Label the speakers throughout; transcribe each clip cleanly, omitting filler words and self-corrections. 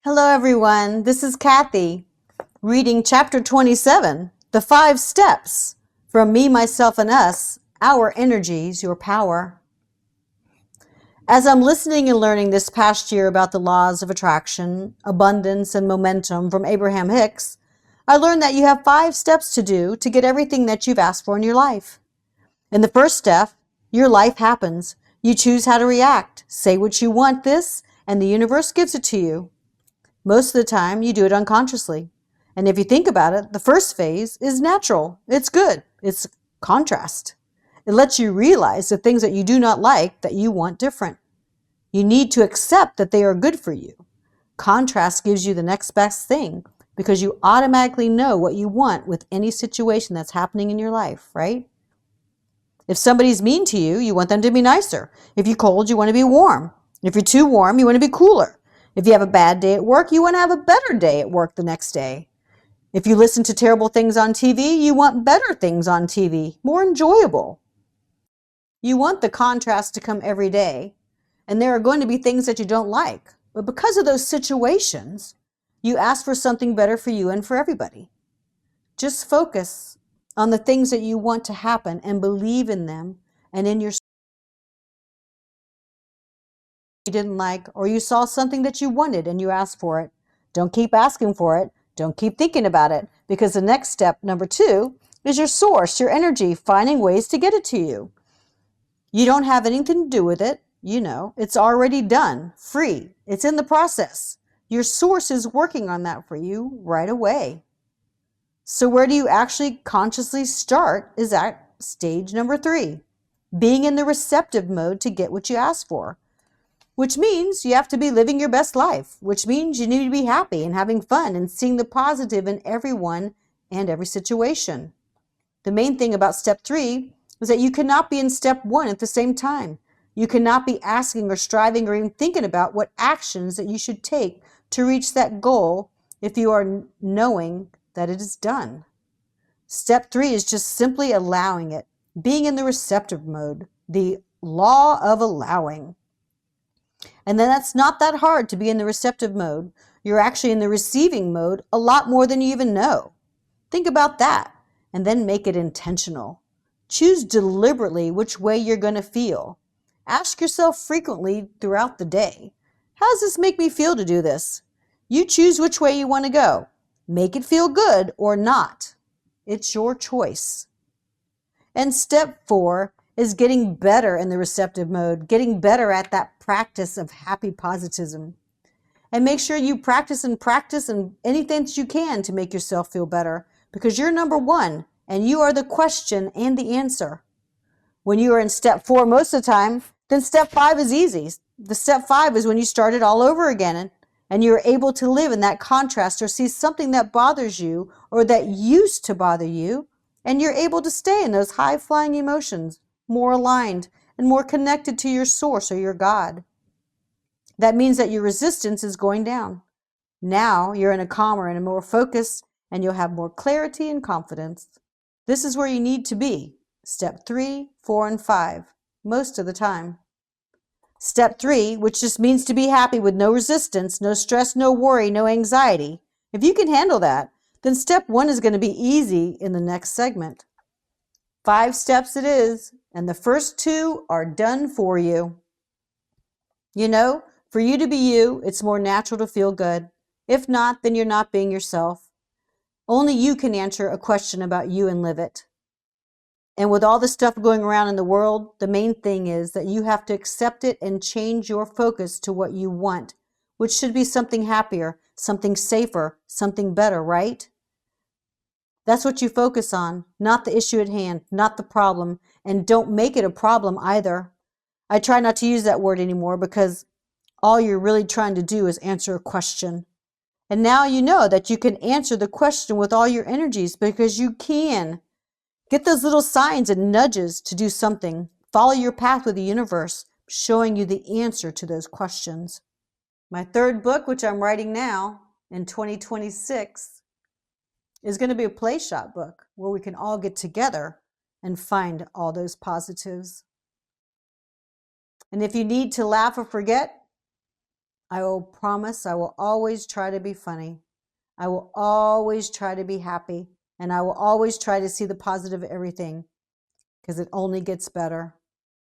Speaker 1: Hello, everyone. This is Kathy reading Chapter 27, The 5 Steps from Me, Myself, and Us, Our Energies, Your Power. As I'm listening and learning this past year about the laws of attraction, abundance, and momentum from Abraham Hicks, I learned that you have 5 steps to do to get everything that you've asked for in your life. In the first step, your life happens. You choose how to react. Say what you want this, and the universe gives it to you. Most of the time, you do it unconsciously. And if you think about it, the first phase is natural. It's good. It's contrast. It lets you realize the things that you do not like that you want different. You need to accept that they are good for you. Contrast gives you the next best thing because you automatically know what you want with any situation that's happening in your life, right? If somebody's mean to you, you want them to be nicer. If you're cold, you want to be warm. If you're too warm, you want to be cooler. If you have a bad day at work, you want to have a better day at work the next day. If you listen to terrible things on TV, you want better things on TV, more enjoyable. You want the contrast to come every day, and there are going to be things that you don't like. But because of those situations, you ask for something better for you and for everybody. Just focus on the things that you want to happen and believe in them and in your you didn't like, or you saw something that you wanted and you asked for it. Don't keep asking for it. Don't keep thinking about it, because the next step, number 2, is your source, your energy, finding ways to get it to you. You don't have anything to do with it. You know, it's already done, free. It's in the process. Your source is working on that for you right away. So where do you actually consciously start is at stage number 3, being in the receptive mode to get what you ask for. Which means you have to be living your best life, which means you need to be happy and having fun and seeing the positive in everyone and every situation. The main thing about step 3 is that you cannot be in step 1 at the same time. You cannot be asking or striving or even thinking about what actions that you should take to reach that goal if you are knowing that it is done. Step 3 is just simply allowing it, being in the receptive mode, the law of allowing. And then that's not that hard to be in the receptive mode. You're actually in the receiving mode a lot more than you even know. Think about that and then make it intentional. Choose deliberately which way you're going to feel. Ask yourself frequently throughout the day, how does this make me feel to do this? You choose which way you want to go. Make it feel good or not. It's your choice. And step 4 is getting better in the receptive mode, getting better at that practice of happy positivism. And make sure you practice and anything that you can to make yourself feel better, because you're number 1 and you are the question and the answer. When you are in step 4 most of the time, then step 5 is easy. The step 5 is when you start it all over again and you're able to live in that contrast or see something that bothers you or that used to bother you, and you're able to stay in those high-flying emotions, more aligned and more connected to your source or your God. That means that your resistance is going down. Now you're in a calmer and a more focus, and you'll have more clarity and confidence. This is where you need to be, step 3, 4, and 5, most of the time. Step 3, which just means to be happy with no resistance, no stress, no worry, no anxiety. If you can handle that, then step 1 is going to be easy in the next segment. 5 steps it is, and the first 2 are done for you. You know, for you to be you, it's more natural to feel good. If not, then you're not being yourself. Only you can answer a question about you and live it. And with all the stuff going around in the world, the main thing is that you have to accept it and change your focus to what you want, which should be something happier, something safer, something better, right? That's what you focus on, not the issue at hand, not the problem, and don't make it a problem either. I try not to use that word anymore because all you're really trying to do is answer a question. And now you know that you can answer the question with all your energies because you can. Get those little signs and nudges to do something. Follow your path with the universe, showing you the answer to those questions. My 3rd book, which I'm writing now in 2026, is going to be a play shop book where we can all get together and find all those positives. And if you need to laugh or forget, I will promise I will always try to be funny. I will always try to be happy. And I will always try to see the positive of everything because it only gets better.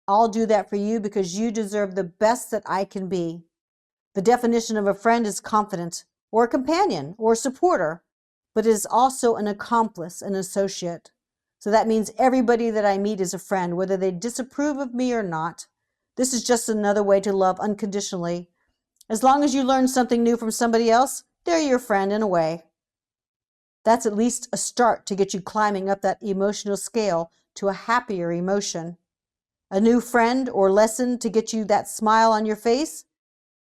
Speaker 1: I'll do that for you because you deserve the best that I can be. The definition of a friend is confident, or a companion, or a supporter, but it is also an accomplice, an associate. So that means everybody that I meet is a friend, whether they disapprove of me or not. This is just another way to love unconditionally. As long as you learn something new from somebody else, they're your friend in a way. That's at least a start to get you climbing up that emotional scale to a happier emotion. A new friend or lesson to get you that smile on your face,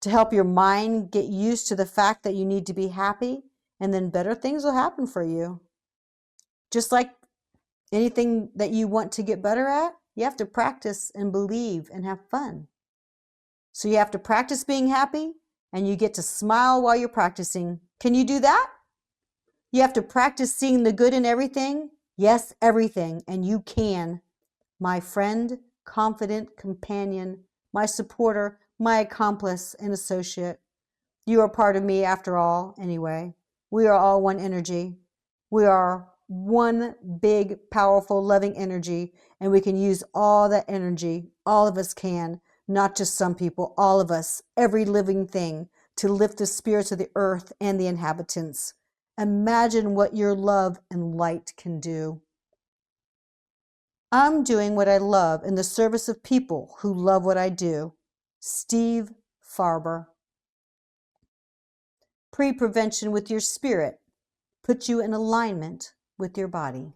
Speaker 1: to help your mind get used to the fact that you need to be happy, and then better things will happen for you. Just like anything that you want to get better at, you have to practice and believe and have fun. So you have to practice being happy, and you get to smile while you're practicing. Can you do that? You have to practice seeing the good in everything. Yes, everything, and you can. My friend, confident companion, my supporter, my accomplice and associate. You are part of me after all, anyway. We are all one energy. We are one big, powerful, loving energy, and we can use all that energy. All of us can, not just some people, all of us, every living thing, to lift the spirits of the earth and the inhabitants. Imagine what your love and light can do. I'm doing what I love in the service of people who love what I do. Steve Farber. Pre-prevention with your spirit puts you in alignment with your body.